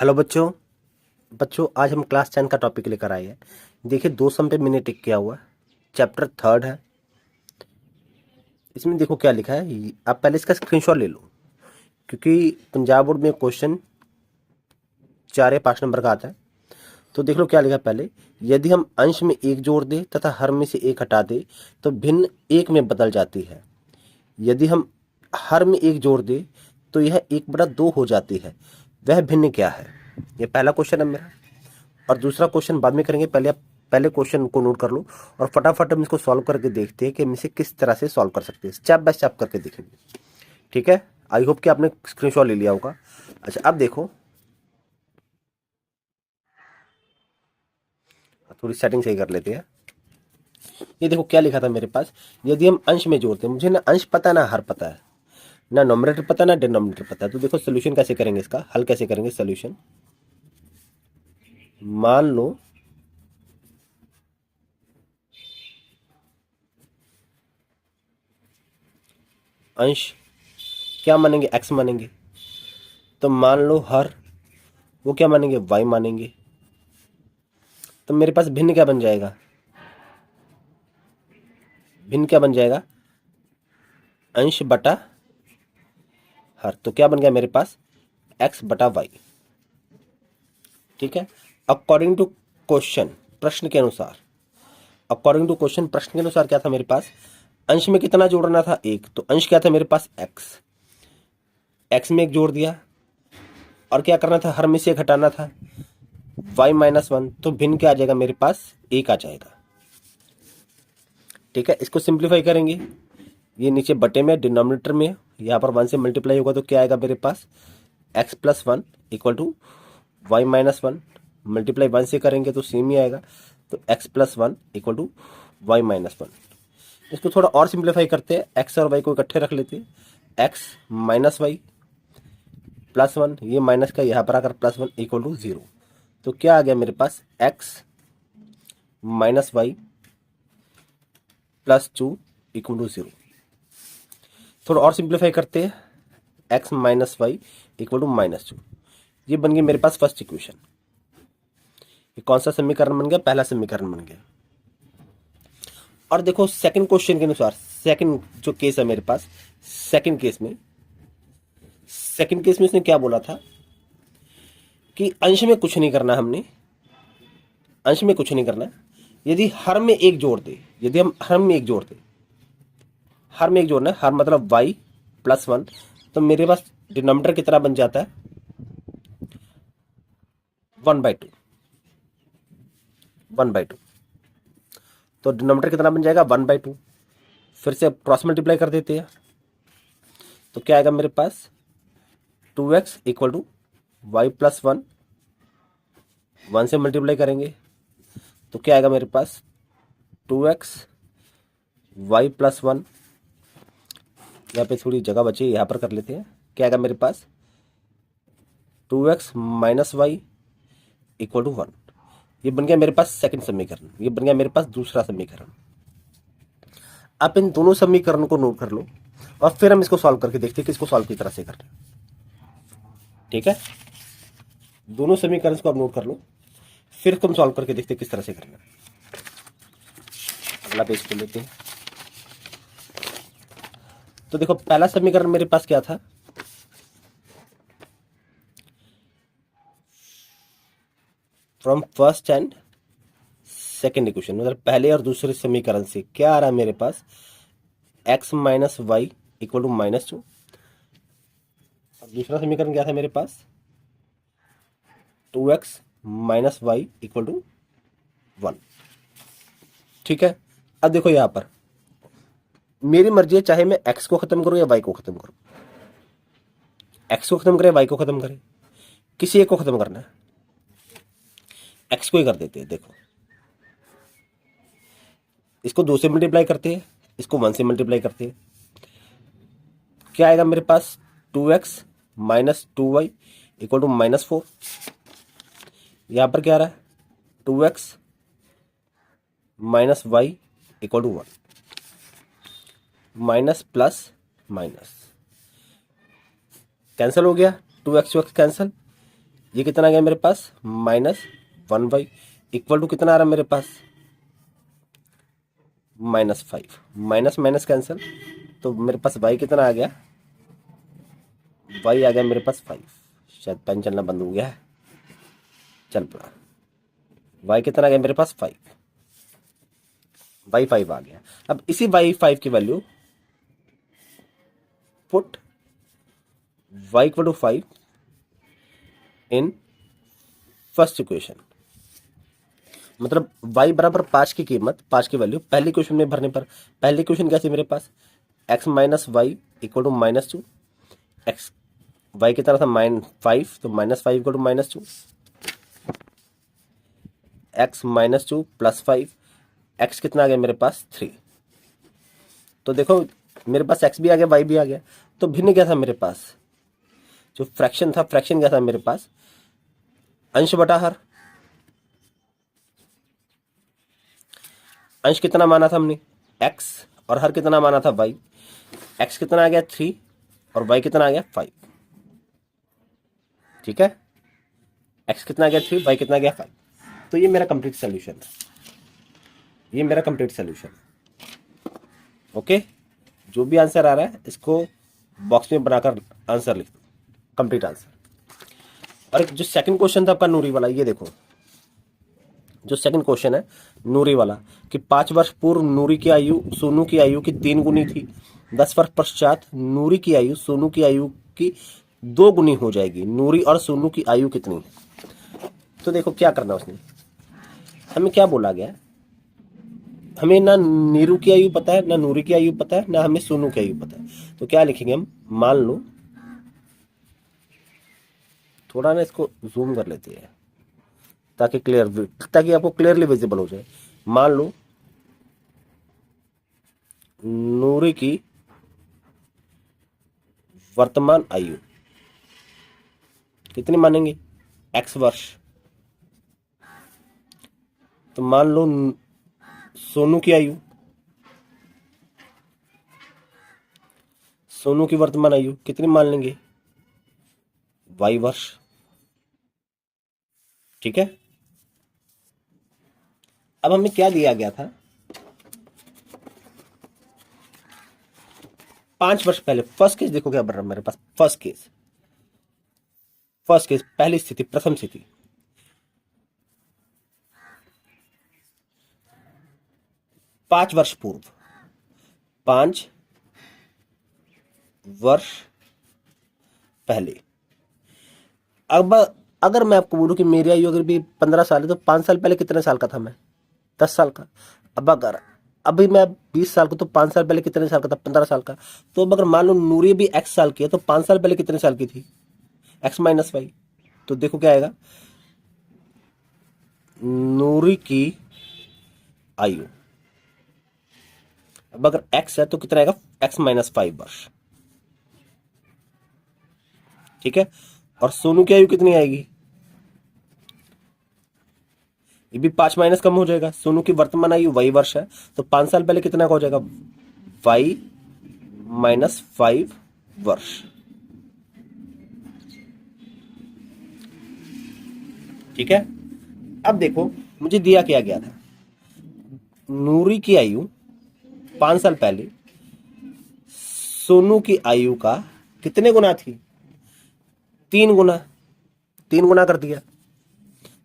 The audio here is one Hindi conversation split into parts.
हेलो बच्चों। आज हम क्लास 10 का टॉपिक लेकर आए हैं। देखिए, दो सम पे मैंने टिक किया हुआ है। चैप्टर थर्ड है। इसमें देखो क्या लिखा है, आप पहले इसका स्क्रीनशॉट ले लो, क्योंकि पंजाब बोर्ड में क्वेश्चन 4 या 5 नंबर का आता है। तो देख लो क्या लिखा है पहले। यदि हम अंश में एक जोड़ दें तथा हर में से एक हटा दें तो भिन्न एक में बदल जाती है। यदि हम हर में एक जोड़ दें तो यह 1/2 हो जाती है। वह भिन्न क्या है? ये पहला क्वेश्चन है मेरा, और दूसरा क्वेश्चन बाद में करेंगे। पहले क्वेश्चन को नोट कर लो और फटाफट हम इसको सॉल्व करके देखते हैं कि हम इसे किस तरह से सॉल्व कर सकते हैं। स्टेप बाय स्टेप करके देखेंगे, ठीक है। आई होप कि आपने स्क्रीनशॉट ले लिया होगा। अच्छा, अब देखो, थोड़ी सेटिंग सही कर लेते हैं। ये देखो क्या लिखा था मेरे पास। यदि हम अंश में जोड़ते हैं, मुझे ना अंश पता ना हर पता है, ना नोमिनेटर पता ना डिनोमिनेटर पता है। तो देखो सोल्यूशन कैसे करेंगे, इसका हल कैसे करेंगे। सोल्यूशन, मान लो अंश क्या मानेंगे, एक्स मानेंगे। तो मान लो हर, वो क्या मानेंगे, वाई मानेंगे। तो मेरे पास भिन्न क्या बन जाएगा, भिन्न क्या बन जाएगा, अंश बटा हर। तो क्या बन गया मेरे पास, एक्स बटा वाई, ठीक है। अकॉर्डिंग टू क्वेश्चन, प्रश्न के अनुसार, अकॉर्डिंग टू क्वेश्चन प्रश्न के अनुसार क्या था मेरे पास, अंश में कितना जोड़ना था, एक। तो अंश क्या था मेरे पास, एक्स। एक्स में एक जोड़ दिया, और क्या करना था, हर में से एक हटाना था, y-1। तो भिन्न क्या आ जाएगा मेरे पास, एक आ जाएगा, ठीक है। इसको सिंप्लीफाई करेंगे, ये नीचे बटे में डिनोमिनेटर में, यहाँ पर 1 से मल्टीप्लाई होगा तो क्या आएगा मेरे पास, x+1 equal to y-1। Multiply 1 से करेंगे तो सेम ही आएगा, तो x+1 इक्वल टू y-1। इसको थोड़ा और सिंप्लीफाई करते हैं, x और y को इकट्ठे रख लेते हैं। x माइनस वाई प्लस 1, ये माइनस का यहाँ पर आकर +1 इक्वल टू 0। तो क्या आ गया मेरे पास, x minus y +2 equal to 0। थोड़ा और सिंप्लीफाई करते हैं, x minus y equal to -2। ये बन गई मेरे पास फर्स्ट इक्वेशन। ये कौन सा समीकरण बन गया, पहला समीकरण बन गया। और देखो सेकंड क्वेश्चन के अनुसार, सेकंड जो केस है मेरे पास, सेकंड केस में इसने क्या बोला था कि अंश में कुछ नहीं करना, हमने अंश में कुछ नहीं करना। यदि हर में एक जोड़ दे, यदि हम हर में एक जोड़ दे, हर में एक जोड़ना है, हर मतलब y+1, तो मेरे पास डिनोमिनेटर कितना बन जाता है, 1/2, 1/2। तो डिनोमिनेटर कितना बन जाएगा, 1/2। फिर से क्रॉस मल्टीप्लाई कर देते हैं, तो क्या आएगा मेरे पास, 2x इक्वल टू y+1। 1 से मल्टीप्लाई करेंगे तो क्या आएगा मेरे पास, 2x y+1। यहाँ पे थोड़ी जगह बची, यहाँ पर कर लेते हैं। क्या आएगा मेरे पास, 2x minus y equal to 1। ये बन गया मेरे पास सेकंड समीकरण, ये बन गया मेरे पास दूसरा समीकरण। आप इन दोनों समीकरणों को नोट कर लो और फिर हम इसको सॉल्व करके देखते हैं कि इसको सॉल्व किस तरह से कर रहे हैं, ठीक है। दोनों समीकरण को आप नोट कर लो, फिर हम सॉल्व करके देखते हैं किस तरह से करना है। अगला पेज खोल लेते हैं। तो देखो पहला समीकरण मेरे पास क्या था, from first and second equation, मतलब पहले और दूसरे समीकरण से क्या आ रहा है मेरे पास, x minus y equal to -2। और दूसरा समीकरण क्या था मेरे पास, 2x minus y equal to 1, ठीक है। अब देखो यहां पर मेरी मर्जी है, चाहे मैं x को खत्म करूं या y को खत्म करूं। x को खत्म करें, y को खत्म करें, किसी एक को खत्म करना है। x को ही कर देते हैं। देखो इसको 2 से मल्टीप्लाई करते हैं, इसको 1 से मल्टीप्लाई करते हैं। क्या आएगा मेरे पास, 2x minus 2y equal to -4। यहां पर क्या आ रहा है, 2x minus y equal to 1, minus plus minus cancel हो गया, 2x 2x कैंसिल, ये कितना आ गया मेरे पास -1y इक्वल टू कितना आ रहा है मेरे पास -5, माइनस माइनस कैंसिल, तो मेरे पास y कितना आ गया, y आ गया मेरे पास 5। शायद पेन चलना बंद हो गया है, चल पड़ा। y कितना आ गया मेरे पास 5, y 5 आ गया। अब इसी y 5 की value put y equal to 5 in first equation, मतलब y बराबर 5 की कीमत, 5 की वैल्यू पहली इक्वेशन में भरने पर, पहली इक्वेशन क्या थी मेरे पास, x minus y equal to -2, x y कितना था -5, तो -5 equal to -2, x -2 plus 5, x कितना आ गया मेरे पास 3। तो देखो मेरे पास x भी आ गया, y भी आ गया, तो भिन्न क्या था मेरे पास, जो फ्रैक्शन था, फ्रैक्शन क्या था मेरे पास, अंश बटा हर। अंश कितना माना था हमने x, और हर कितना माना था y। x कितना आ गया 3 और y कितना आ गया 5, ठीक है, x कितना आ गया 3, y कितना आ गया 5। तो ये मेरा कंप्लीट सोल्यूशन है, ये मेरा कंप्लीट सोल्यूशन। ओके, जो भी आंसर आ रहा है इसको बॉक्स में बनाकर आंसर लिख दो, कंप्लीट आंसर। और जो सेकंड क्वेश्चन था आपका नूरी वाला, ये देखो जो सेकंड क्वेश्चन है नूरी वाला, कि 5 वर्ष पूर्व नूरी की आयु सोनू की आयु की 3 गुनी थी, 10 वर्ष पश्चात नूरी की आयु सोनू की आयु की 2 गुनी हो जाएगी, नूरी और सोनू की आयु कितनी है। तो देखो क्या करना उसने, हमें क्या बोला गया, हमें ना नीरू की आयु पता है, ना नूरी की आयु पता है, ना हमें सोनू की आयु पता है। तो क्या लिखेंगे हम, मान लो, थोड़ा ना इसको जूम कर लेते हैं ताकि ताकि आपको क्लियरली विजिबल हो जाए। मान लो नूरी की वर्तमान आयु कितनी मानेंगे, x वर्ष। तो मान लो सोनू की आयु, सोनू की वर्तमान आयु कितनी मान लेंगे, y वर्ष, ठीक है। अब हमें क्या दिया गया था, 5 वर्ष पहले, फर्स्ट केस देखो क्या बन रहा है मेरे पास, फर्स्ट केस, पहली स्थिति, प्रथम स्थिति, 5 वर्ष पूर्व, 5 वर्ष पहले। अब अगर मैं आपको बोलूं कि मेरी आयु अगर भी 15 साल है, तो 5 साल पहले कितने साल का था मैं, 10 साल का। अब अगर अभी मैं 20 साल का, तो 5 साल पहले कितने साल का था, 15 साल का। तो अब अगर मान लो नूरी भी x साल की है, तो 5 साल पहले कितने साल की थी, x माइनस वाई। तो देखो क्या आएगा, नूरी की आयु, अब अगर x है तो कितना आएगा, x माइनस 5 वर्ष, ठीक है। और सोनू की आयु कितनी आएगी, ये भी 5 माइनस कम हो जाएगा, सोनू की वर्तमान आयु y वर्ष है, तो 5 साल पहले कितना का हो जाएगा, y माइनस 5 वर्ष, ठीक है। अब देखो मुझे दिया क्या गया था, नूरी की आयु 5 साल पहले सोनू की आयु का कितने गुना थी, 3 गुना, 3 गुना कर दिया।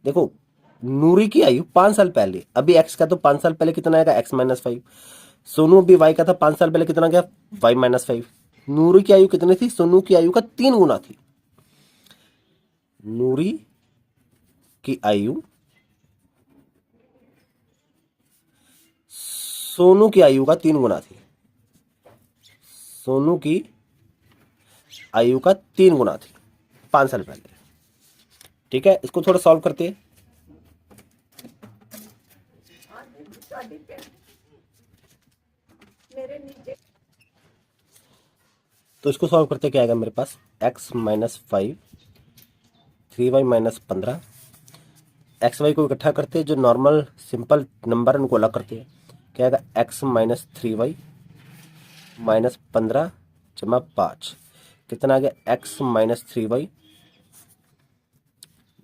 देखो नूरी की आयु 5 साल पहले, अभी x का, तो 5 साल पहले कितना आएगा, x माइनस 5। सोनू अभी y का था, 5 साल पहले कितना गया, y माइनस 5। नूरी की आयु कितनी थी, सोनू की आयु का 3 गुना थी, नूरी की आयु सोनू की आयु का 3 गुना थी, सोनू की आयु का 3 गुना थी 5 साल पहले, ठीक है। इसको थोड़ा सॉल्व करते हैं, तो इसको सॉल्व करते क्या आएगा मेरे पास, x माइनस 5, 3y माइनस 15, एक्स वाई को इकट्ठा करते हैं, जो नॉर्मल सिंपल नंबर उनको अलग करते हैं, क्या आएगा, x माइनस 3y माइनस 15 जमा 5, कितना आ गया, x माइनस 3y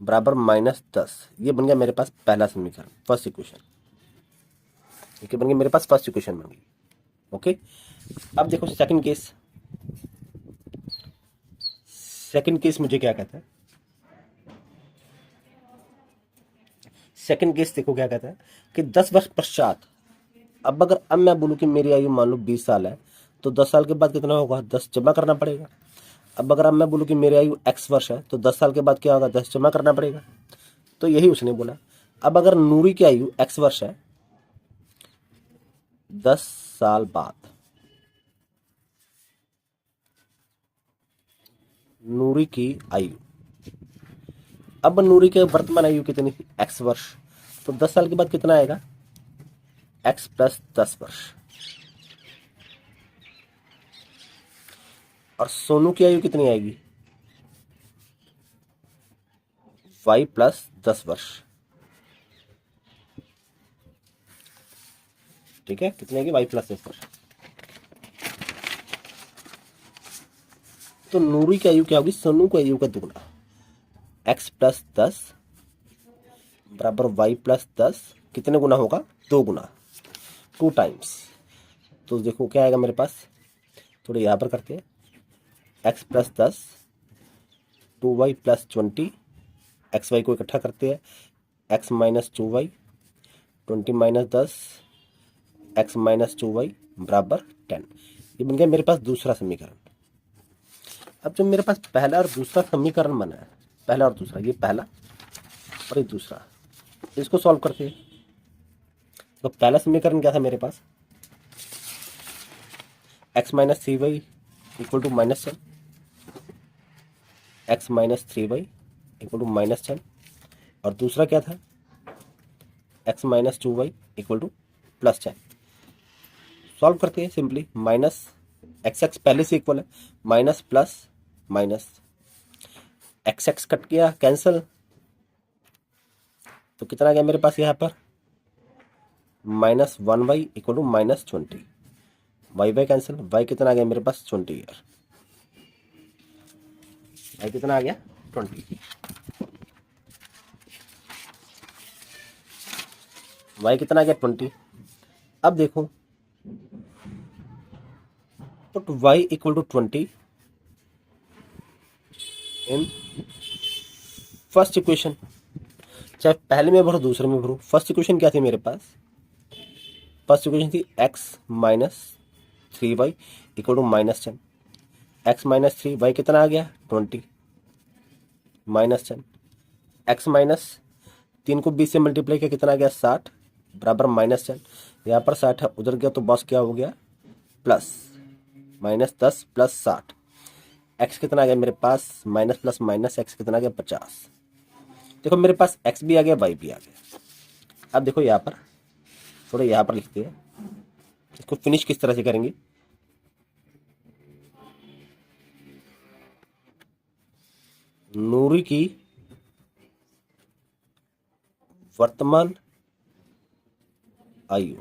बराबर -10, ये बन गया मेरे पास पहला समीकरण, फर्स्ट इक्वेशन। ठीक है, बन गई मेरे पास फर्स्ट इक्वेशन बन गई। ओके, अब देखो सेकंड केस। सेकंड केस मुझे क्या कहता है, सेकंड केस देखो क्या कहता है कि 10 वर्ष पश्चात, अब मैं बोलूं कि मेरी आयु मान लो 20 साल है, तो 10 साल के बाद कितना होगा, 10 जमा करना पड़ेगा। अब मैं बोलूं कि मेरी आयु x वर्ष है, तो 10 साल के बाद क्या होगा, 10 जमा करना पड़ेगा। तो यही उसने बोला। अब अगर नूरी की आयु x वर्ष है, 10 साल बाद नूरी की आयु, अब नूरी के वर्तमान आयु कितनी थी, x वर्ष, तो 10 साल के बाद कितना आएगा, x + 10 वर्ष। और सोनू की आयु कितनी आएगी, y + 10 वर्ष। ठीक है, कितनी आएगी, y + 10 वर्ष। तो नूरी की आयु क्या होगी, सोनू की आयु का दुगना, x + 10 बराबर y + 10, कितने गुना होगा, 2 गुना, 2 टाइम्स। तो देखो क्या आएगा मेरे पास, थोड़े यहाँ पर करते हैं, x + 10 2y + 20, एक्स वाई को इकट्ठा करते हैं, x - 2y 20 - 10 x - 2y बराबर 10। ये बन गया मेरे पास दूसरा समीकरण। अब जो मेरे पास पहला और दूसरा समीकरण बना है, पहला और दूसरा, ये पहला और ये दूसरा, इसको सॉल्व करते हैं। तो पहला समीकरण क्या था मेरे पास, x - 3y = -10, x - 3y = -10, और दूसरा क्या था, x - 2y = +10। सॉल्व करते हैं सिंपली, माइनस x पहले से इक्वल है, minus plus minus, x cut किया कैंसिल, तो कितना आ गया मेरे पास यहाँ पर, -1y = -20, y कैंसिल, y कितना आ गया मेरे पास 20 यार, y कितना आ गया 20, y कितना आ गया 20। अब देखो पुट y = 20 इन फर्स्ट इक्वेशन, चाहे पहले में भरो दूसरे में भरो। फर्स्ट इक्वेशन क्या थी मेरे पास, फर्स्ट इक्वेशन थी x - 3y = -10, x - 3 y कितना आ गया 20 -10, x - 3 को 20 से मल्टीप्लाई किया कितना आ गया 60 बराबर -10, यहाँ पर 60 है उधर गया तो बॉस क्या हो गया प्लस, -10 + 60, x कितना आ गया मेरे पास माइनस प्लस माइनस, x कितना आ गया 50। देखो मेरे पास x भी आ गया y भी आ गया। अब देखो यहाँ पर थोड़ा यहाँ पर लिखते हैं, इसको फिनिश किस तरह से करेंगे, नूरी की वर्तमान आयु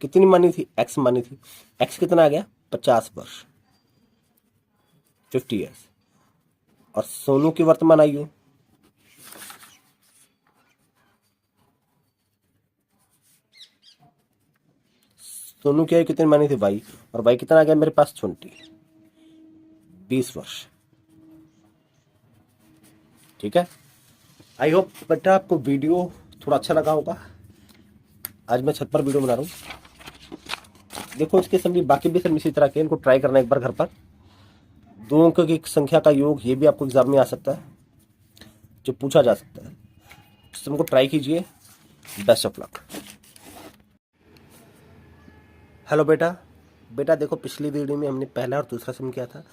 कितनी मानी थी, x मानी थी, x कितना आ गया 50 वर्ष 50 ईयर्स, और सोनू की वर्तमान आयु सोनू की आयु कितनी मानी थी y, और y कितना आ गया मेरे पास 20 वर्ष। ठीक है, आई होप बेटा आपको वीडियो थोड़ा अच्छा लगा होगा। आज मैं छत पर वीडियो बना रहा हूँ। देखो इसके सभी बाकी भी सब इसी तरह के, इनको ट्राई करना एक बार घर पर। 2 अंक की संख्या का योग, ये भी आपको एग्जाम में आ सकता है, जो पूछा जा सकता है, इसको ट्राई कीजिए। Best of luck. हेलो बेटा देखो पिछली वीडियो में हमने पहला और दूसरा सम किया था,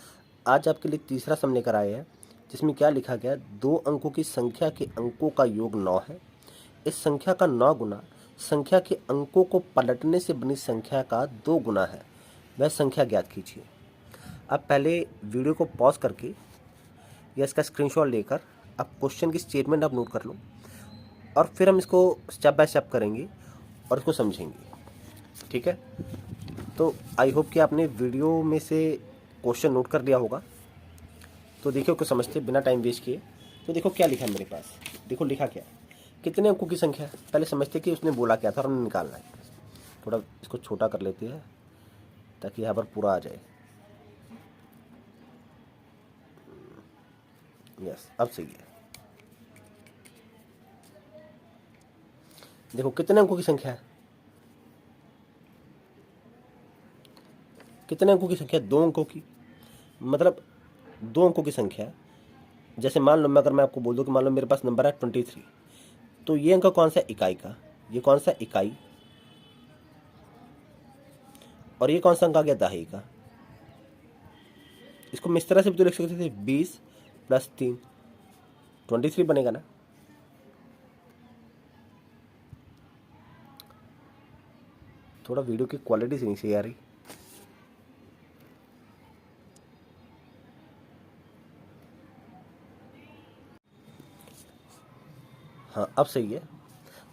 आज आपके लिए तीसरा सम लेकर आए हैं, जिसमें क्या लिखा गया, 2 अंकों की संख्या के अंकों का योग 9 है। इस संख्या का 9 गुना संख्या के अंकों को पलटने से बनी संख्या का 2 गुना है, वह संख्या ज्ञात कीजिए। आप पहले वीडियो को पॉज करके या इसका स्क्रीनशॉट लेकर आप क्वेश्चन की स्टेटमेंट आप नोट कर लो, और फिर हम इसको स्टेप बाय स्टेप करेंगे और इसको समझेंगे। ठीक है, तो आई होप कि आपने वीडियो में से क्वेश्चन नोट कर लिया होगा। तो देखिए, को समझते बिना टाइम वेस्ट किए। तो देखो क्या लिखा है मेरे पास, देखो लिखा क्या है, कितने अंकों की संख्या है, पहले समझते कि उसने बोला क्या था और हमने निकालना है। थोड़ा इसको छोटा कर लेते हैं ताकि यहाँ पर पूरा आ जाए। यस, अब सही है। देखो कितने अंकों की संख्या है, कितने अंकों की संख्या, 2 अंकों की, मतलब 2 अंकों की संख्या है। जैसे मान लो अगर मैं आपको बोल दूं कि मान लो मेरे पास नंबर है 23, तो ये अंक कौन सा है, इकाई का, ये कौन सा इकाई, और ये कौन सा अंक आ गया, दहाई का। इसको हम इस तरह से भी तो लिख सकते थे, 20 + 3 23 बनेगा ना। थोड़ा वीडियो की क्वालिटी सही से आ रही। हाँ अब सही है।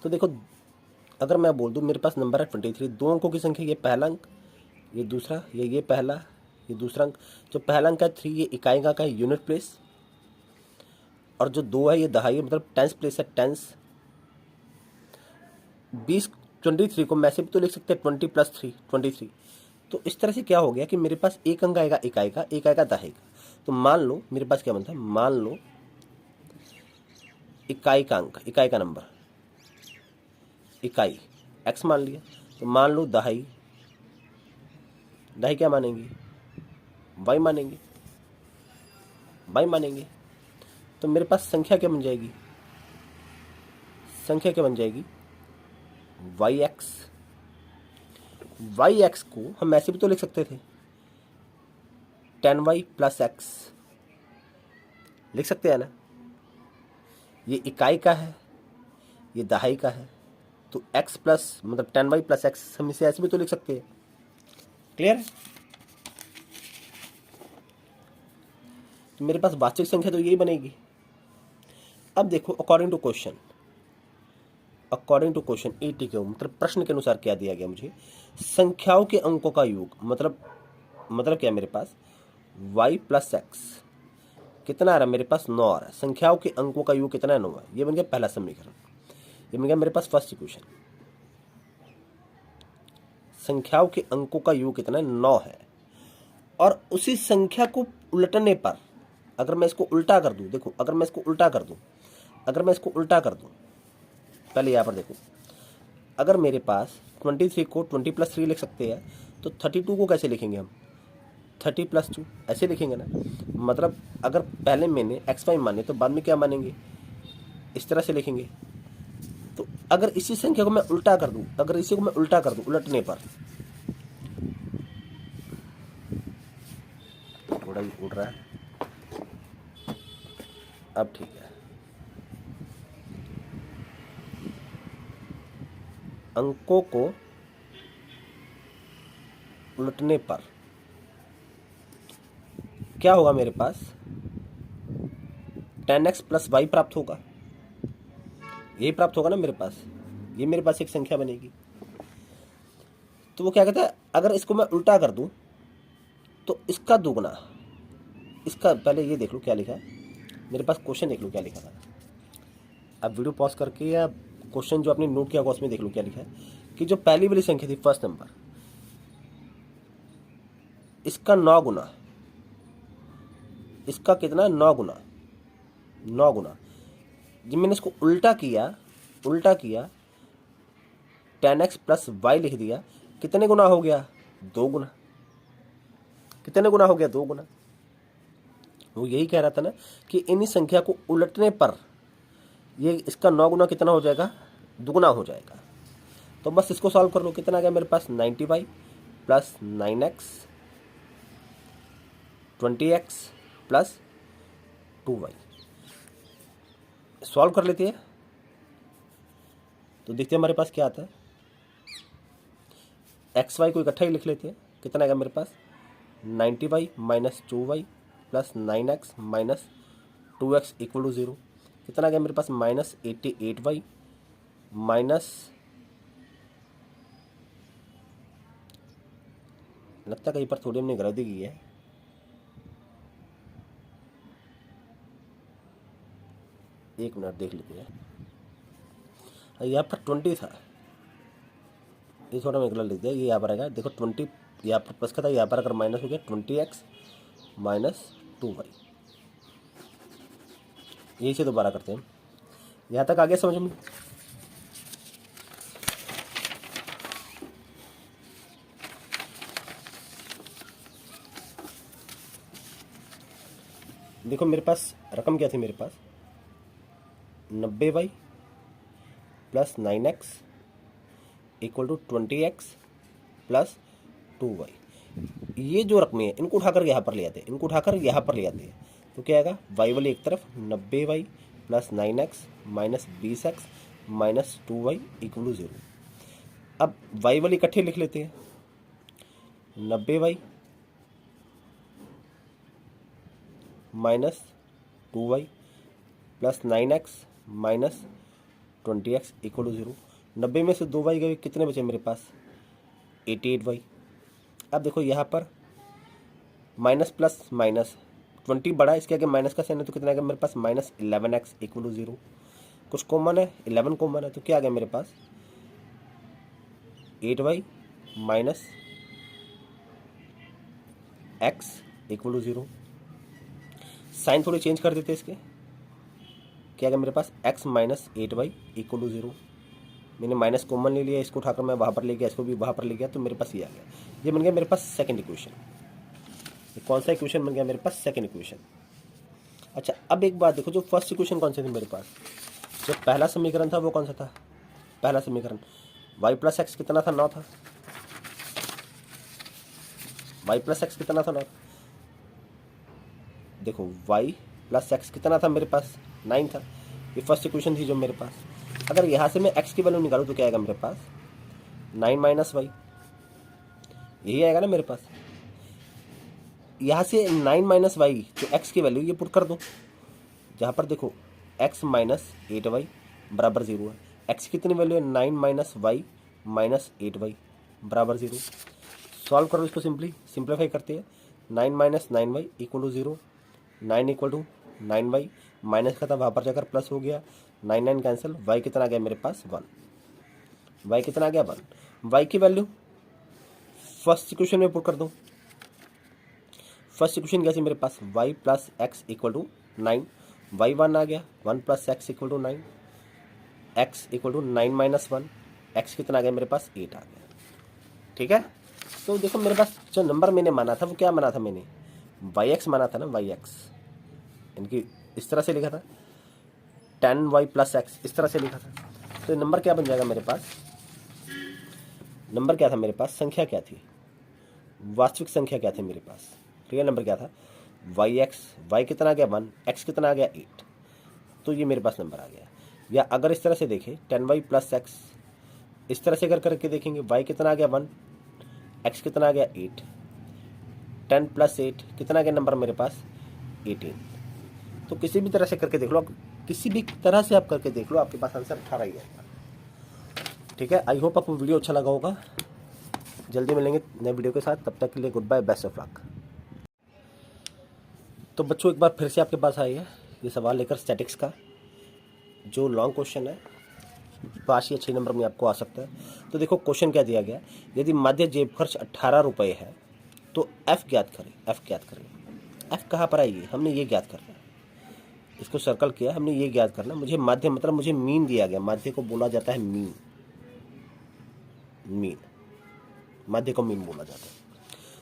तो देखो अगर मैं बोल दूं मेरे पास नंबर है 23, 2 अंकों की संख्या, ये पहला अंक, ये दूसरा, ये पहला, ये दूसरा अंक। जो पहला अंक है 3, ये इकाई का है, यूनिट प्लेस, और जो 2 है ये दहाई, मतलब टेंस प्लेस है, टेंस। 23 को मैं ऐसे भी तो लिख सकते हैं 20 + 3 23। तो इस तरह से क्या हो गया कि मेरे पास एक अंक आएगा इकाई का, एक आएगा दहाई का। तो मान लो मेरे पास क्या बनता है, मान लो इकाई का अंक, इकाई का नंबर, इकाई x मान लिया। तो मान लो दहाई, दहाई क्या मानेंगे, y मानेंगे, y मानेंगे। तो मेरे पास संख्या क्या बन जाएगी, संख्या क्या बन जाएगी, yx। yx को हम ऐसे भी तो लिख सकते थे 10y + x, लिख सकते हैं ना। ये इकाई का है, ये दहाई का है, तो x प्लस मतलब 10y + x हम इसे ऐसे भी तो लिख सकते हैं। क्लियर है। तो मेरे पास वास्तविक संख्या तो यही बनेगी। अब देखो according to question, according to question 80 के मतलब प्रश्न के अनुसार क्या दिया गया मुझे, संख्याओं के अंकों का योग, मतलब क्या मेरे पास y + x कितना आ रहा है, मेरे पास 9 आ रहा है। संख्याओं के अंकों का योग कितना है, 9 है। ये बन गया पहला समीकरण, ये बन गया मेरे पास फर्स्ट इक्वेशन। संख्याओं के अंकों का योग कितना है, 9 है। और उसी संख्या को उलटने पर अगर मैं इसको उल्टा कर दूं, देखो अगर मैं इसको उल्टा कर दूं, अगर मैं इसको उल्टा कर दूं, पहले यहाँ पर देखो, अगर मेरे पास 23 को 20 + 3 लिख सकते हैं, तो 32 को कैसे लिखेंगे हम, 30 + 2 ऐसे लिखेंगे ना। मतलब अगर पहले मैंने x y माने तो बाद में क्या मानेंगे, इस तरह से लिखेंगे। तो अगर इसी संख्या को मैं उल्टा कर दूं, अगर इसी को मैं उल्टा कर दूं उलटने पर, थोड़ा ही उड़ रहा है, अब ठीक है। अंकों को उलटने पर क्या होगा, मेरे पास 10x + y प्राप्त होगा, यही प्राप्त होगा ना मेरे पास। ये मेरे पास एक संख्या बनेगी। तो वो क्या कहता है, अगर इसको मैं उल्टा कर दूं तो इसका दुगना, इसका, पहले ये देख लो क्या लिखा है मेरे पास, क्वेश्चन देख लो क्या लिखा था। अब वीडियो पॉज करके या क्वेश्चन जो आपने नोट किया होगा उसमें देख लो क्या लिखा है, कि जो पहली वाली संख्या थी फर्स्ट नंबर, इसका 9 गुना, इसका कितना, 9 गुना, 9 गुना। जब मैंने इसको उल्टा किया, उल्टा किया 10x + y लिख दिया, कितने गुना हो गया, 2 गुना। कितने गुना हो गया, 2 गुना। वो यही कह रहा था ना कि इन्हीं संख्या को उलटने पर ये इसका 9 गुना कितना हो जाएगा, दुगुना हो जाएगा। तो बस इसको सॉल्व कर लो, कितना आ गया मेरे पास, 90y + 9x 20x + 2y। Solve कर लेते हैं तो देखते हैं हमारे पास क्या आता है। एक्स वाई को इकट्ठा ही लिख लेते हैं, कितना आएगा मेरे पास, 90y - 2y + 9x - 2x = 0। कितना आ गया मेरे पास, -88y माइनस, लगता है कहीं पर थोड़ी हमने गलती की है, एक मिनट देख लेते हैं। यहाँ पर 20 था, ये थोड़ा मैं गलत लिख दिया, ये यहाँ पर आएगा। देखो 20 यहाँ पर प्लस का था, यहाँ पर अगर माइनस हो गया 20x माइनस 2y। यही से दोबारा करते हैं। यहाँ तक आ गया समझ में? देखो मेरे पास रकम क्या थी, मेरे पास 90y plus 9x equal to 20x plus 2y। ये जो रकमें हैं इनको उठाकर यहाँ पर ले आते हैं, इनको उठाकर यहाँ पर ले आते हैं, तो क्या आएगा? y वाली एक तरफ 90y plus 9x minus 20x minus 2y equal to 0। अब y वाली इकट्ठे लिख लेते हैं, 90y minus 2y plus 9x minus 20x equal to 0। 90 में से 2y गए, कितने बचे मेरे पास? 88y। अब देखो यहाँ पर माइनस प्लस माइनस 20 बड़ा, इसके आगे माइनस का साइन है तो कितना आ गया मेरे पास? Minus 11x equal to 0। कुछ कॉमन है, 11 कॉमन है, तो क्या आ गया मेरे पास? 8y minus x equal to 0। Sign थोड़ी चेंज कर देते इसके, क्या आ गया मेरे पास? x minus 8y equal to 0। मैंने माइनस कॉमन ले लिया, इसको उठाकर मैं वहाँ पर ले गया, इसको भी वहाँ पर ले गया, तो मेरे पास ये आ गया। ये बन गया मेरे पास सेकंड इक्वेशन। कौन सा इक्वेशन बन गया मेरे पास? Second equation. अच्छा अब एक बात देखो, जो फर्स्ट इक्वेशन कौन सी थी मेरे पास? जो पहला समीकरण था वो कौन सा था? पहला समीकरण y प्लस एक्स कितना था? 9 था। y प्लस एक्स कितना था? 9। देखो y प्लस एक्स कितना था मेरे पास? 9 था। ये फर्स्ट इक्वेशन थी जो मेरे पास। अगर यहाँ से मैं x की वैल्यू निकालूँ तो क्या आएगा मेरे पास? 9 माइनस वाई, यही आएगा ना मेरे पास। यहाँ से 9 माइनस वाई जो x की वैल्यू, ये पुट कर दो जहाँ पर देखो x माइनस 8y बराबर 0 है। x कितनी वैल्यू है? 9 माइनस वाई माइनस 8y बराबर 0। सॉल्व करो इसको, सिंप्लीफाई करते हैं। 9 minus 9y equal to 0, 9 equal to 9y, minus का था वहाँ पर जाकर प्लस हो गया, 9 9 कैंसिल, y कितना आ गया मेरे पास? 1। y कितना आ गया? 1। y की वैल्यू फर्स्ट इक्वेशन में पुट कर दो। फर्स्ट इक्वेशन क्या थी मेरे पास? y plus x equal to 9, y 1 आ गया, 1 plus x equal to 9, x equal to 9 minus 1, x कितना आ गया मेरे पास? 8 आ गया। ठीक है, तो देखो मेरे पास जो नंबर मैंने माना था वो क्या माना था? मैंने yx माना था ना, yx, इनकी इस तरह से लिखा था, 10y प्लस एक्स इस तरह से लिखा था। तो नंबर क्या बन जाएगा मेरे पास? नंबर क्या था मेरे पास? संख्या क्या थी? वास्तविक संख्या क्या थी मेरे पास? रियल नंबर क्या था? yx, y कितना आ गया? 1, x कितना आ गया? 8। तो ये मेरे पास नंबर आ गया। या अगर इस तरह से देखें 10y प्लस एक्स, इस तरह से करके देखेंगे, y कितना आ गया? 1, x कितना आ गया? 8, 10 प्लस 8 कितना आ गया नंबर मेरे पास? 18। तो किसी भी तरह से करके देख लो, किसी भी तरह से आप करके देख लो, आपके पास आंसर 18 ही आएगा। ठीक है, आई होप आपको वीडियो अच्छा लगा होगा। जल्दी मिलेंगे नए वीडियो के साथ, तब तक के लिए good bye, best of luck. तो बच्चों एक बार फिर से आपके पास आई है ये सवाल लेकर स्टैटिक्स का, जो लॉन्ग क्वेश्चन है, 5 या 6 नंबर में आपको आ सकता है। तो देखो क्वेश्चन क्या दिया गया, यदि माध्य जेब खर्च 18 रुपये है तो f ज्ञात करें। f ज्ञात करें, f कहाँ पर आएगी? हमने ये ज्ञात करना है, इसको सर्कल किया, हमने ये ज्ञात करना। मुझे माध्य मतलब मुझे मीन दिया गया, माध्य को बोला जाता है मीन, मीन, माध्य को मीन बोला जाता है।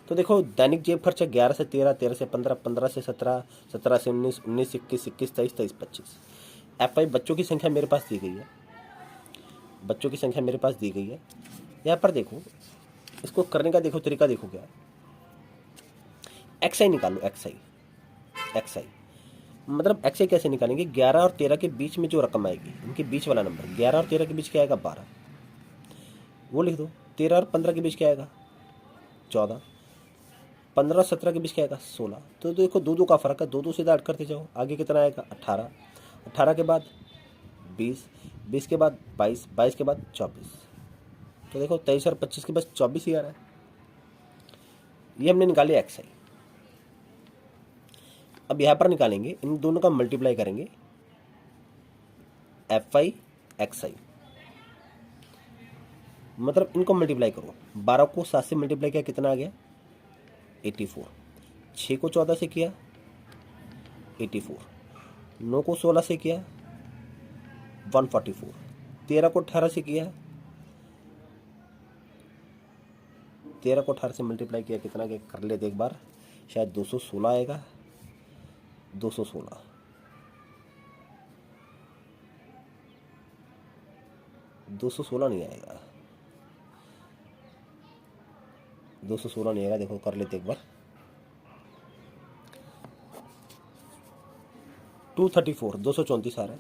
तो देखो दैनिक जेब खर्च 11 से 13, 13 से 15, 15 से 17, 17 से 19, 19 से 21, 21, 23, 23, 25। f बच्चों की संख्या मेरे पास दी गई है, बच्चों की संख्या मेरे पास दी गई है। यहाँ पर देखो इसको करने का देखो तरीका देखो क्या, एक्स आई निकालो, एक्स आई, एक्स आई मतलब एक्स आई कैसे निकालेंगे? 11 और 13 के बीच में जो रकम आएगी, इनके बीच वाला नंबर, 11 और 13 के बीच क्या आएगा? 12, वो लिख दो। 13 और 15 के बीच क्या आएगा? 14, 15 और 17 के बीच क्या आएगा? 16। तो देखो 2 का फर्क है, 2 सीधा ऐड करते जाओ, आगे कितना आएगा? 18, 18 के बाद 20, 20 के बाद 22, 22 के बाद 24। तो देखो 23 और 25 के बाद 24 ही आ रहा है। ये हमने निकाले एक्स आई। अब यहाँ पर निकालेंगे, इन दोनों का मल्टीप्लाई करेंगे, एफ आई एक्स आई, मतलब इनको मल्टीप्लाई करो। 12 को 7 से मल्टीप्लाई किया कितना आ गया 84, 6 को 14 से किया 84, 9 को 16 से किया 144, 13 को 18 से किया, 13 को 18 से मल्टीप्लाई किया कितना क्या कर लेते एक बार, शायद 216 आएगा, 216, 216 नहीं आएगा, 216 नहीं आएगा, देखो कर लेते एक बार, 234, 234 आ रहा है।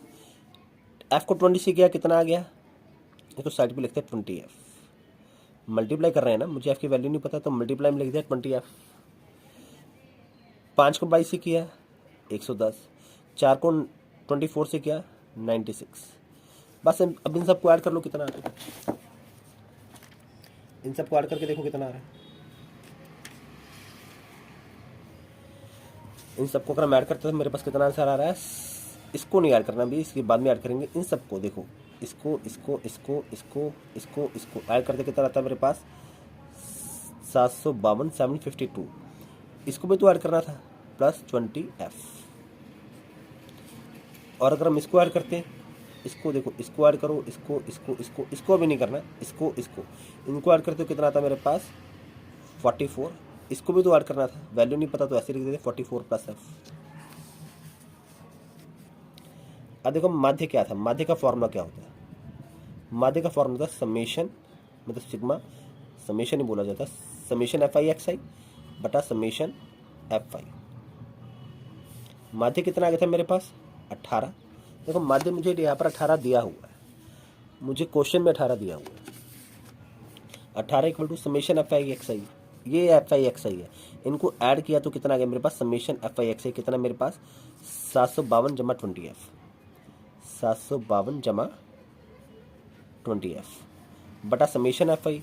एफ को 20 से किया कितना आ गया, देखो साइड पे लिखते हैं 20 एफ, मल्टीप्लाई कर रहे हैं ना, मुझे एफ की वैल्यू नहीं पता तो मल्टीप्लाई में लिख दिया 20 एफ। 5 को 22 से किया 110, 4 को 24 से किया 96। बस अब इन सबको ऐड कर लो कितना आ रहा है, इन सबको ऐड करके देखो कितना आ रहा है। इन सबको अगर हम ऐड करते हैं तो मेरे पास कितना आंसर आ रहा है, इसको नहीं ऐड करना भी, इसके बाद में ऐड करेंगे। इन सबको देखो, इसको इसको इसको इसको इसको इसको ऐड करते कितना आता है मेरे पास 752, 752, इसको भी तो ऐड करना था प्लस 20 एफ। और अगर हम इसको ऐड करते हैं, इसको देखो, इसको ऐड करो, इसको इसको इसको इसको भी नहीं करना, इसको इसको इनको ऐड करते हो कितना आता है मेरे पास 44, इसको भी तो ऐड करना था, वैल्यू नहीं पता तो ऐसे लिख देते 44 प्लस एफ। अब देखो माध्य क्या था, माध्य का फॉर्मूला क्या होता है, माध्य का फॉर्मूला था समेशन, मतलब सिग्मा, समेशन ही बोला जाता है, समेशन एफ आई एक्स आई बटा समेशन एफ आई। माध्य कितना आ गया था मेरे पास 18, देखो माध्य मुझे यहाँ पर 18 दिया हुआ है, मुझे क्वेश्चन में 18 दिया हुआ है, 18 equal to summation F I X I, ये एफ आई एक्स आई है, इनको ऐड किया तो कितना आ गया मेरे पास समेशन एफ आई एक्स आई, कितना मेरे पास 752 जमा 20 एफ, 752 जमा 20 एफ बटा समेशन एफ आई,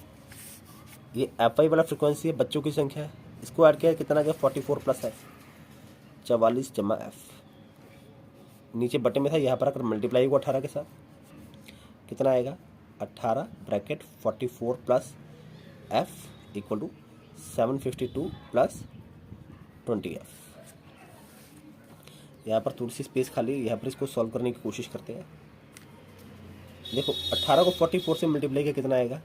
ये एफ आई वाला फ्रिक्वेंसी है, बच्चों की संख्या है, इसको ऐड किया कितना आ गया 44 प्लस एफ, 44 जमा एफ, नीचे बटे में था, यहाँ पर अगर मल्टीप्लाई होगा 18 के साथ कितना आएगा 18 bracket 44 plus F equal to 752 plus 20 F. यहाँ पर थोड़ी सी स्पेस खाली, यहाँ पर इसको सॉल्व करने की कोशिश करते हैं। देखो 18 को 44 से मल्टीप्लाई किया कितना आएगा,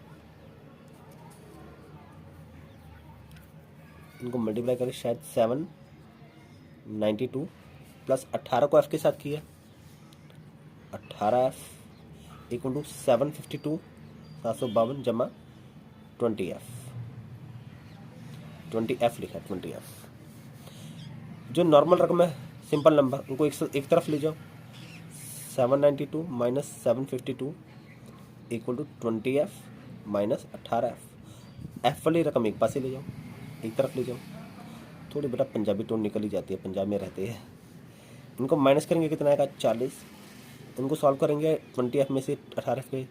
इनको मल्टीप्लाई करके शायद 792 प्लस 18 को एफ के साथ किया, 18 एफ इक्वल टू 752, 752 जमा 20 एफ, 20 एफ लिखा, 20 एफ। जो नॉर्मल रकम है सिंपल नंबर, उनको एक तरफ ले जाओ, 792 minus 752 equal to 20 F minus 18 F, F वाली रकम एक पास ही ले जाओ, एक तरफ ले जाओ, थोड़ी बेटा पंजाबी टोन निकल ही जाती है, पंजाब में रहते हैं। इनको माइनस करेंगे कितना आएगा 40, इनको सॉल्व करेंगे 20 एफ में से 18 एफ के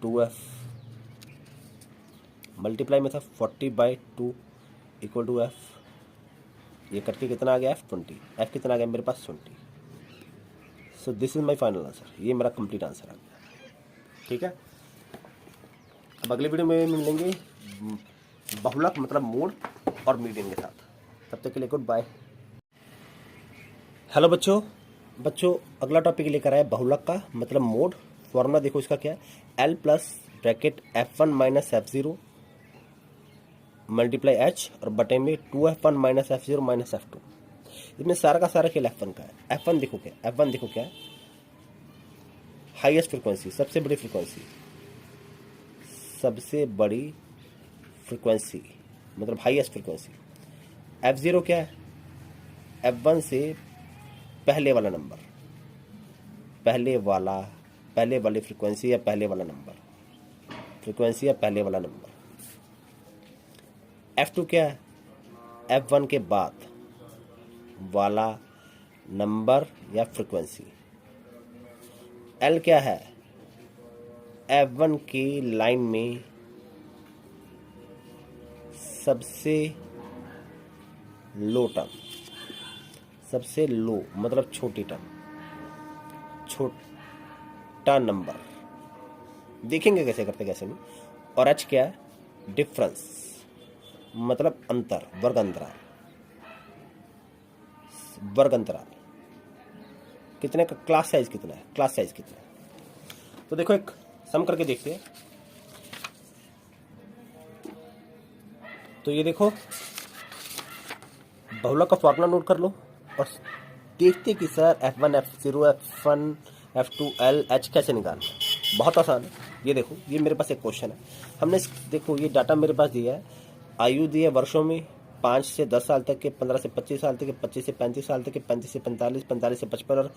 2 एफ, मल्टीप्लाई में था 40/2 इक्वल टू एफ, ये करके कितना आ गया एफ 20, एफ कितना आ गया मेरे पास 20। So this is my final answer, ये मेरा कंप्लीट आंसर आ गया। ठीक है, अब अगले वीडियो में मिलेंगे बहुलक मतलब मोड और मीडियन के साथ, तब तक के लिए गुड बाय। हेलो बच्चों अगला टॉपिक लेकर आया बहुलक का मतलब मोड। फॉर्मूला देखो इसका क्या है, L plus bracket F1 minus F0 multiply H और बटे में 2F1 minus F0 minus F2। इसमें सारा का सारा खेल F1 का है। F1 देखो क्या है, हाईएस्ट फ्रिक्वेंसी, सबसे बड़ी फ्रिक्वेंसी मतलब हाईएस्ट फ्रिक्वेंसी। F0 क्या है, F1 से पहले वाला नंबर, पहले वाली फ्रिक्वेंसी या पहले वाला नंबर, F2 क्या है, F1 के बाद वाला नंबर या फ्रिक्वेंसी। L क्या है, F1 की लाइन में सबसे लो टर्म, सबसे लो मतलब छोटी टर्म, बट्टा नंबर, देखेंगे कैसे करते कैसे नहीं। और h क्या है, डिफरेंस मतलब अंतर, वर्ग अंतराल, वर्ग अंतराल कितने का, क्लास साइज कितना है, क्लास साइज कितना है। तो देखो एक सम करके देखते हैं। तो ये देखो बहुलक का फॉर्मूला नोट कर लो और देखते कि sir F1 F0 F1 F2 L H कैसे निकालना है। बहुत आसान है। ये देखो ये मेरे पास एक क्वेश्चन है, हमने देखो ये डाटा मेरे पास दिया है, आयु दी है वर्षों में 5 से 10 साल तक के, 15 से 25 साल तक के, 25 से 35 साल तक के, 35 से 45, 45 से 55 और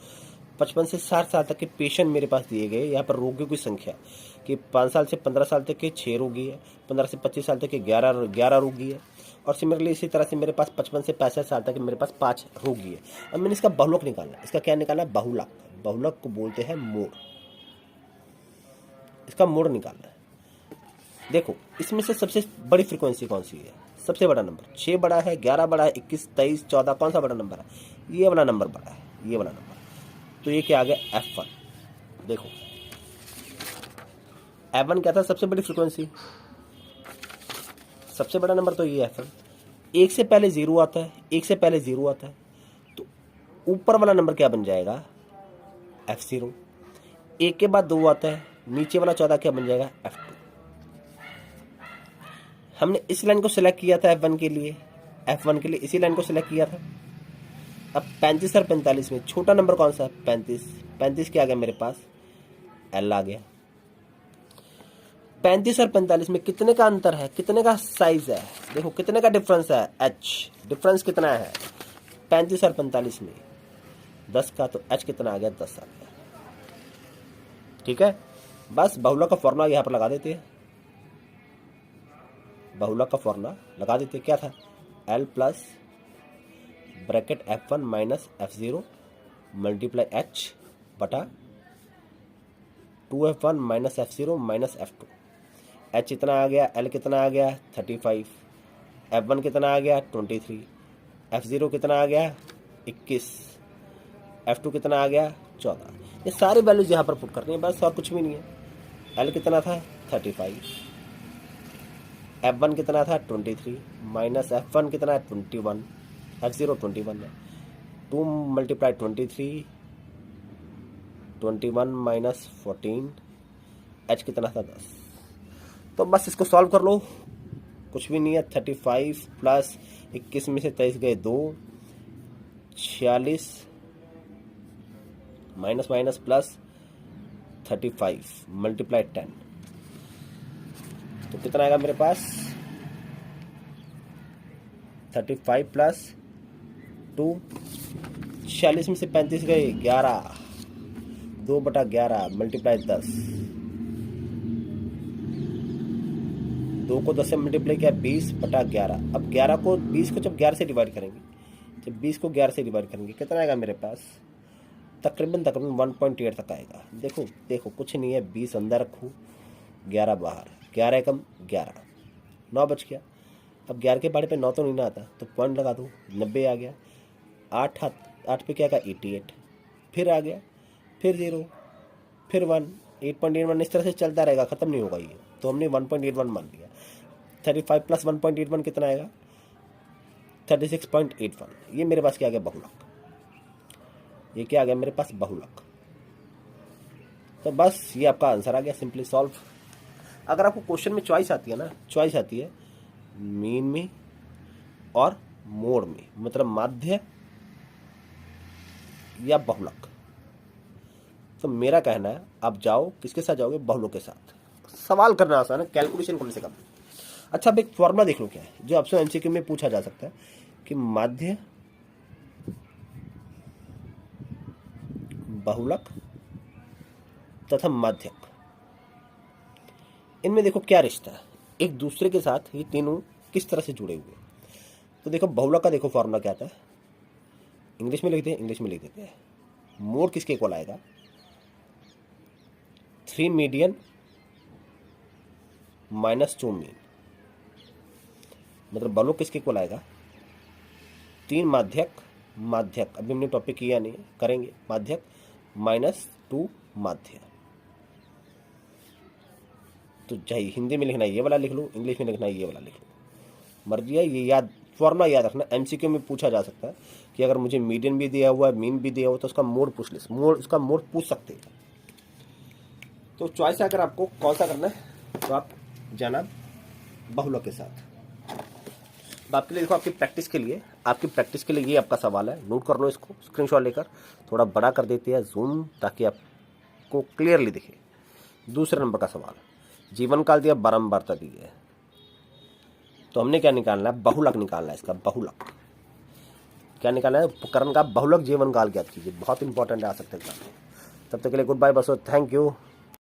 55 से 60 साल तक के पेशेंट मेरे पास दिए गए। यहाँ पर रोगियों की संख्या कि 5 साल से 15 साल तक के 6 रोगी है, 15 से 25 साल तक के 11 रोगी है, और सिमिलरली इसी तरह से मेरे पास 55 से 65 साल तक के मेरे पास 5 रोगी है। अब मैंने इसका बहुलक निकालना है। इसका क्या निकालना है, बहुलक। बहुलक को बोलते हैं मोड़, इसका मोड़ निकालना है। देखो इसमें से सबसे बड़ी फ्रीक्वेंसी कौन सी है, सबसे बड़ा नंबर 6 बड़ा है, 11 बड़ा है, 21, 23, 14, कौन सा बड़ा नंबर है, ये वाला नंबर बड़ा है, ये वाला नंबर। तो ये क्या आ गया, F1। देखो F1 क्या था, सबसे बड़ी फ्रीक्वेंसी, सबसे बड़ा नंबर तो ये F1। एक से पहले 0 आता है, एक से पहले 0 आता है, तो ऊपर वाला नंबर क्या बन जाएगा, F0। एक के बाद 2 आता है, नीचे वाला 14 क्या बन जाएगा, F2। हमने इस लाइन को सिलेक्ट किया था F1 के लिए, F1 के लिए इसी लाइन को सिलेक्ट किया था। अब 35 और 45 में छोटा नंबर कौन सा है, 35। 35 क्या आ गया मेरे पास, L आ गया। 35 और 45 में कितने का अंतर है, कितने का साइज है, देखो कितने का डिफरेंस है, H। डिफरेंस कितना है 35 और 45 में, 10 का, तो H कितना आ गया, 10 आ गया। ठीक है, बस बहुलक का फॉर्मूला यहाँ पर लगा देते हैं। बहुलक का फॉर्मूला लगा देते, क्या था, L plus bracket F1 minus F0 multiply H बटा 2F1 minus F0 minus F2। H इतना आ गया, L कितना आ गया, 35, F1 कितना आ गया, 23, F0 कितना आ गया, 21, F2 कितना आ गया, 14। ये सारी वैल्यूज यहाँ पर पुट करनी है बस, और कुछ भी नहीं है। L कितना था, 35, F1 कितना था, 23 माइनस F1 कितना है, 21, F0 21 है, 2 मल्टीप्लाई 23, 21 माइनस 14, H कितना था, 10। तो बस इसको सॉल्व कर लो, कुछ भी नहीं है। 35 प्लस 21 में से 23 गए 2, 46 माइनस माइनस प्लस 35 मल्टीप्लाई 10, तो कितना आएगा मेरे पास, 35 प्लस 2, 46 में से 35 गए 11, 2/11 मल्टीप्लाई 10, 2 को 10 से मल्टीप्लाई किया, 20/11। अब 11 को 20 को जब 11 से डिवाइड करेंगे, जब 20 को 11 से डिवाइड करेंगे कितना आएगा मेरे पास, तकरीबन 1.8 तक आएगा। देखो देखो कुछ नहीं है, 20 अंदर रखूँ, 11 बाहर, 11 कम 11, 9 बच गया। अब 11 के बारे पे 9 तो नहीं ना आता, तो पॉइंट लगा दो, 90 आ गया। 8 पे क्या आएगा, 88, फिर आ गया, फिर 0, फिर 1, 8.81, इस तरह से चलता रहेगा, ख़त्म नहीं होगा ये। तो हमने 1.81 मान लिया। 35 प्लस 1.81 कितना आएगा, 36.81। ये मेरे पास क्या आ गया, बहुलक। ये क्या आ गया मेरे पास, बहुलक। तो बस ये आपका आंसर आ गया, सिंपली सॉल्व। अगर आपको क्वेश्चन में चॉइस आती है ना, चॉइस आती है मीन में और मोड में, मतलब माध्य या बहुलक, तो मेरा कहना है आप जाओ, किसके साथ जाओगे, बहुलक के साथ। सवाल करना आसान है, कैलकुलेशन करने से कम। अच्छा, अब एक फॉर्मूला देख लो क्या है, जो आपसे एमसीक्यू में पूछा जा सकता है कि माध्य, बहुलक तथा माध्यक, इनमें देखो क्या रिश्ता है, एक दूसरे के साथ ये तीनों किस तरह से जुड़े हुए। तो देखो बहुलक का देखो फॉर्मूला क्या आता है, इंग्लिश में लिखते हैं, इंग्लिश में लिख देते हैं। मोड किसके इक्वल आएगा, 3 मीडियन माइनस 2 मीन, मतलब बहुलक किसके इक्वल आएगा, 3 माध्यक, माध्यक अभी हमने टॉपिक किया नहीं, करेंगे, माध्यक माइनस 2 माध्य। तो चाहे हिंदी में लिखना है ये वाला लिख लो, इंग्लिश में लिखना है ये वाला लिख लो, मर्जी है। ये याद फॉर्मूला याद रखना। एमसीक्यू में पूछा जा सकता है कि अगर मुझे मीडियन भी दिया हुआ है, मीन भी दिया हुआ, तो उसका मोड पूछ ले, मोड उसका मोड पूछ सकते हैं। तो चॉइस अगर आपको कौन सा करना है तो आप जाना बहुलक के साथ। तो आपके लिए देखो, आपकी प्रैक्टिस के लिए ये आपका सवाल है, नोट कर लो इसको स्क्रीनशॉट लेकर, थोड़ा बड़ा कर देते हैं जूम ताकि आपको क्लियरली दिखे। दूसरे नंबर का सवाल, जीवन काल दिया, बारंबारता दी है, तो हमने क्या निकालना है, बहुलक निकालना है। इसका बहुलक क्या निकालना है, उपकरण का बहुलक जीवन काल ज्ञात कीजिए। बहुत इंपॉर्टेंट आ सकते हैं। तब तक के लिए गुड बाय बसो, थैंक यू।